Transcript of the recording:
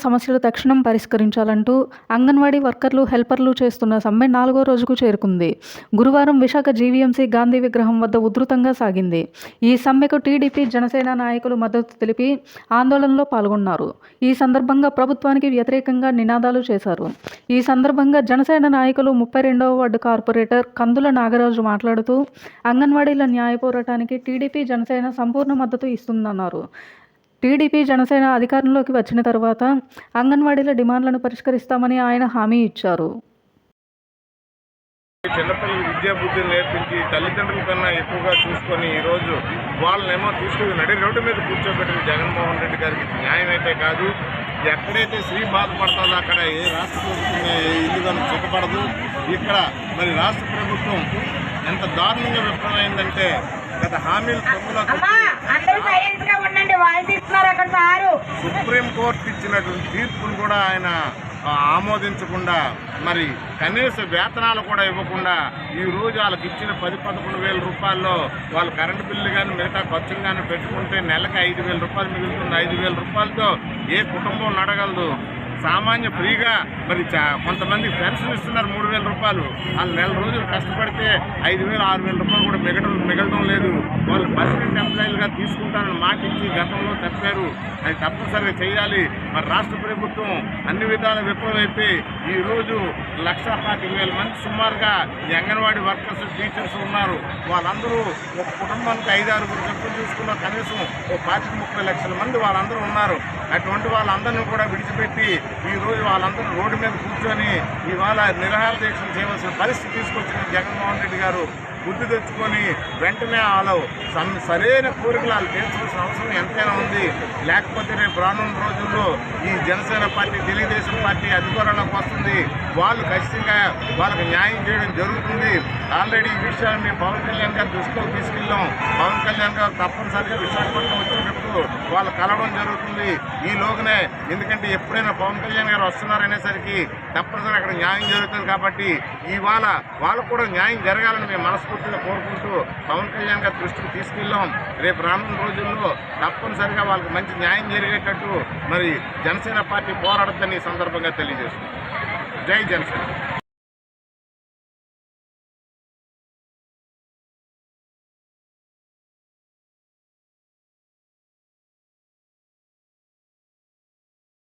సమస్యలు తక్షణం పరిష్కరించాలంటూ అంగన్వాడీ వర్కర్లు, హెల్పర్లు చేస్తున్న సమ్మె 4వ రోజుకు చేరుకుంది. గురువారం విశాఖ జీవీఎంసీ గాంధీ విగ్రహం వద్ద ఉధృతంగా సాగింది. ఈ సమ్మెకు టీడీపీ, జనసేన నాయకులు మద్దతు తెలిపి ఆందోళనలో పాల్గొన్నారు. ఈ సందర్భంగా ప్రభుత్వానికి వ్యతిరేకంగా నినాదాలు చేశారు. ఈ సందర్భంగా జనసేన నాయకులు 32వ వార్డు కార్పొరేటర్ కందుల నాగరాజు మాట్లాడుతూ అంగన్వాడీల న్యాయ పోరాటానికి టీడీపీ, జనసేన సంపూర్ణ మద్దతు ఇస్తుందన్నారు. టీడీపీ, జనసేన అధికారంలోకి వచ్చిన తర్వాత అంగన్వాడీల డిమాండ్లను పరిష్కరిస్తామని ఆయన హామీ ఇచ్చారు. చిన్నపిల్లలు విద్యా బుద్ధులు నేర్పించి తల్లిదండ్రుల కన్నా ఎక్కువగా చూసుకొని ఈరోజు వాళ్ళనేమో తీసుకుని నడి రోడ్డు మీద కూర్చోబెట్టిన జగన్మోహన్ రెడ్డి గారికి న్యాయం అయితే కాదు. ఎక్కడైతే స్త్రీ బాధపడుతుందో అక్కడ ఏ రాష్ట్ర ప్రభుత్వం ఇల్లుగాను చిక్కపడదు. ఇక్కడ మరి రాష్ట్ర ప్రభుత్వం ఎంత దారుణంగా విఫలమైందంటే గత హామీలు సుప్రీంకోర్టు ఇచ్చినటువంటి తీర్పును కూడా ఆయన ఆమోదించకుండా మరి కనీస వేతనాలు కూడా ఇవ్వకుండా ఈరోజు వాళ్ళకి ఇచ్చిన 10-11 వేల రూపాయల్లో వాళ్ళు కరెంటు బిల్లు కానీ మిగతా ఖర్చులు కానీ పెట్టుకుంటే నెలకు 5,000 రూపాయలు మిగులుతుంది. 5,000 రూపాయలతో ఏ కుటుంబం నడగలదు. సామాన్య ఫ్రీగా మరి కొంతమంది పెన్షన్ ఇస్తున్నారు 3,000 రూపాయలు. వాళ్ళు నెల రోజులు కష్టపడితే 5,000-6,000 రూపాయలు కూడా మిగలడం లేదు. వాళ్ళు పర్మనెంట్ ఎంప్లాయీలుగా తీసుకుంటారని మాట ఇచ్చి గతంలో తప్పారు. అది తప్పనిసరిగా చేయాలి. మరి రాష్ట్ర ప్రభుత్వం అన్ని విధాల విఫలమైపోయి ఈరోజు 1,40,000 మంది సుమారుగా ఈ అంగన్వాడీ వర్కర్స్, టీచర్స్ ఉన్నారు. వాళ్ళందరూ ఒక కుటుంబానికి 5-6 చెప్పులు చూసుకున్న కనీసం 25-30 లక్షల మంది వాళ్ళందరూ ఉన్నారు. అటువంటి వాళ్ళందరినీ కూడా విడిచిపెట్టి ఈరోజు వాళ్ళందరూ రోడ్డు మీద కూర్చొని ఇవాళ నిరాహార దీక్షలు చేయవలసిన పరిస్థితి తీసుకొచ్చిన జగన్మోహన్ రెడ్డి గారు బుద్ధి తెచ్చుకొని వెంటనే వాళ్ళు సరైన కోరికలు వాళ్ళు తీర్చాల్సిన అవసరం ఎంతైనా ఉంది. లేకపోతే రేపు రానున్న రోజుల్లో ఈ జనసేన పార్టీ, తెలుగుదేశం పార్టీ అధికారంలోకి వస్తుంది. వాళ్ళు ఖచ్చితంగా వాళ్ళకి న్యాయం చేయడం జరుగుతుంది. ఆల్రెడీ ఈ విషయాన్ని మేము పవన్ కళ్యాణ్ గారి దృష్టిలోకి తీసుకెళ్ళాం. పవన్ కళ్యాణ్ గారు తప్పనిసరిగా విశాఖపట్నం వచ్చేటప్పుడు వాళ్ళు కలవడం జరుగుతుంది ఈలోగానే. ఎందుకంటే ఎప్పుడైనా పవన్ కళ్యాణ్ గారు వస్తున్నారనేసరికి తప్పనిసరి అక్కడ న్యాయం జరుగుతుంది. కాబట్టి ఇవాళ వాళ్ళకు కూడా న్యాయం జరగాలని మేము మనస్ఫూర్తిగా కోరుకుంటూ పవన్ కళ్యాణ్ గారి దృష్టికి తీసుకెళ్ళాం. రేపు రానున్న రోజుల్లో తప్పనిసరిగా వాళ్ళకి మంచి న్యాయం జరిగేటట్టు మరి జనసేన పార్టీ పోరాడుతుందని ఈ సందర్భంగా తెలియజేస్తుంది. జై జనసేన.